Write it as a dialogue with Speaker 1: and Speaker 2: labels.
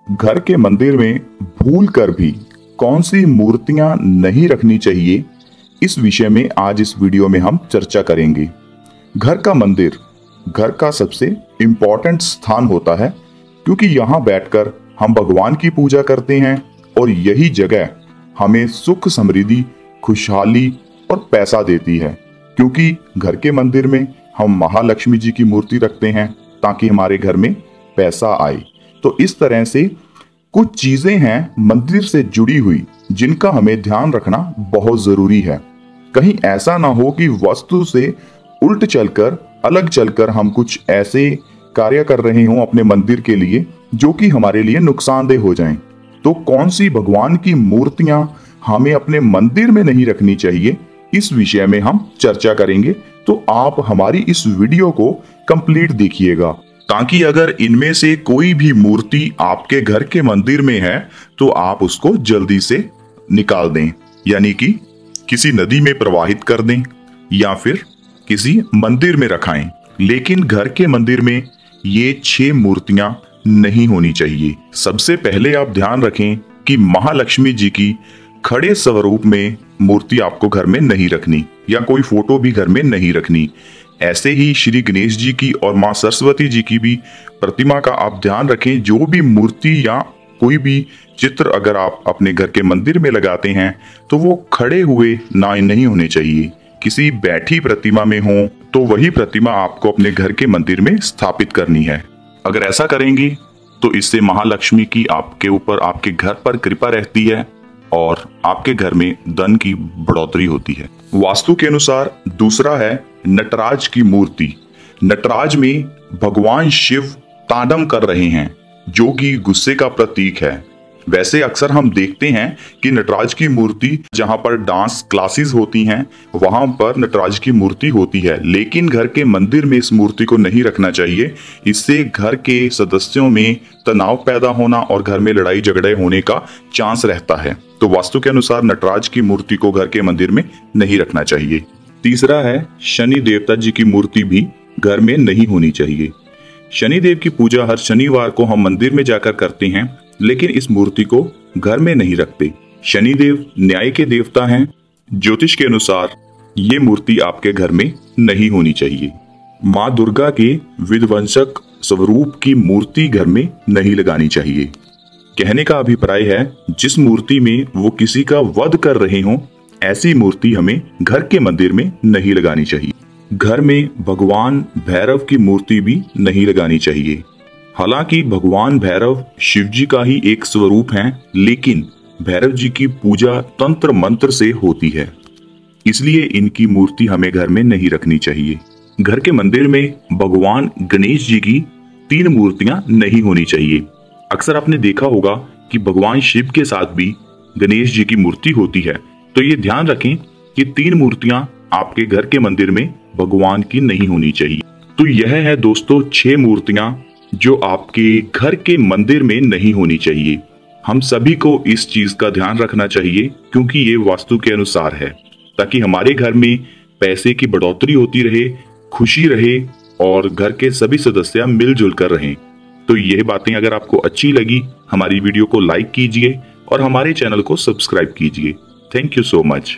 Speaker 1: घर के मंदिर में भूल कर भी कौन सी मूर्तियां नहीं रखनी चाहिए, इस विषय में आज इस वीडियो में हम चर्चा करेंगे। घर का मंदिर घर का सबसे इम्पोर्टेंट स्थान होता है, क्योंकि यहाँ बैठकर हम भगवान की पूजा करते हैं और यही जगह हमें सुख, समृद्धि, खुशहाली और पैसा देती है। क्योंकि घर के मंदिर में हम महालक्ष्मी जी की मूर्ति रखते हैं ताकि हमारे घर में पैसा आए। तो इस तरह से कुछ चीजें हैं मंदिर से जुड़ी हुई जिनका हमें ध्यान रखना बहुत जरूरी है। कहीं ऐसा ना हो कि वस्तु से उल्ट चलकर, अलग चलकर हम कुछ ऐसे कार्य कर रहे हों अपने मंदिर के लिए जो कि हमारे लिए नुकसानदेह हो जाएं। तो कौन सी भगवान की मूर्तियां हमें अपने मंदिर में नहीं रखनी चाहिए, इस विषय में हम चर्चा करेंगे। तो आप हमारी इस वीडियो को कंप्लीट देखिएगा, ताकि अगर इनमें से कोई भी मूर्ति आपके घर के मंदिर में है तो आप उसको जल्दी से निकाल दें, यानी कि किसी नदी में प्रवाहित कर दें या फिर किसी मंदिर में रखाएं। लेकिन घर के मंदिर में ये 6 मूर्तियां नहीं होनी चाहिए। सबसे पहले आप ध्यान रखें कि महालक्ष्मी जी की खड़े स्वरूप में मूर्ति आपको घर में नहीं रखनी, या कोई फोटो भी घर में नहीं रखनी। ऐसे ही श्री गणेश जी की और माँ सरस्वती जी की भी प्रतिमा का आप ध्यान रखें। जो भी मूर्ति या कोई भी चित्र अगर आप अपने घर के मंदिर में लगाते हैं तो वो खड़े हुए नहीं होने चाहिए। किसी बैठी प्रतिमा में हो तो वही प्रतिमा आपको अपने घर के मंदिर में स्थापित करनी है। अगर ऐसा करेंगे तो इससे महालक्ष्मी की आपके ऊपर, आपके घर पर कृपा रहती है और आपके घर में धन की बढ़ोतरी होती है। वास्तु के अनुसार दूसरा है नटराज की मूर्ति। नटराज में भगवान शिव तांडव कर रहे हैं, जो कि गुस्से का प्रतीक है। वैसे अक्सर हम देखते हैं कि नटराज की मूर्ति जहां पर डांस क्लासेस होती हैं वहां पर नटराज की मूर्ति होती है, लेकिन घर के मंदिर में इस मूर्ति को नहीं रखना चाहिए। इससे घर के सदस्यों में तनाव पैदा होना और घर में लड़ाई झगड़े होने का चांस रहता है। तो वास्तु के अनुसार नटराज की मूर्ति को घर के मंदिर में नहीं रखना चाहिए। तीसरा है शनि देवता जी की मूर्ति भी घर में नहीं होनी चाहिए। शनि देव की पूजा हर शनिवार को हम मंदिर में जाकर करते हैं, लेकिन इस मूर्ति को घर में नहीं रखते। शनि देव न्याय के देवता हैं। ज्योतिष के अनुसार ये मूर्ति आपके घर में नहीं होनी चाहिए। माँ दुर्गा के विध्वंसक स्वरूप की मूर्ति घर में नहीं लगानी चाहिए। कहने का अभिप्राय है जिस मूर्ति में वो किसी का वध कर रहे हों, ऐसी मूर्ति हमें घर के मंदिर में नहीं लगानी चाहिए। घर में भगवान भैरव की मूर्ति भी नहीं लगानी चाहिए। हालांकि भगवान भैरव शिव जी का ही एक स्वरूप हैं, लेकिन भैरव जी की पूजा तंत्र मंत्र से होती है, इसलिए इनकी मूर्ति हमें घर में नहीं रखनी चाहिए। घर के मंदिर में भगवान गणेश जी की 3 मूर्तियां नहीं होनी चाहिए। अक्सर आपने देखा होगा कि भगवान शिव के साथ भी गणेश जी की मूर्ति होती है, तो ये ध्यान रखें कि 3 मूर्तियां आपके घर के मंदिर में भगवान की नहीं होनी चाहिए। तो यह है दोस्तों 6 मूर्तियां जो आपके घर के मंदिर में नहीं होनी चाहिए। हम सभी को इस चीज का ध्यान रखना चाहिए, क्योंकि ये वास्तु के अनुसार है, ताकि हमारे घर में पैसे की बढ़ोतरी होती रहे, खुशी रहे और घर के सभी सदस्य मिलजुल कर रहें। तो यह बातें अगर आपको अच्छी लगी, हमारी वीडियो को लाइक कीजिए और हमारे चैनल को सब्सक्राइब कीजिए। Thank you so much.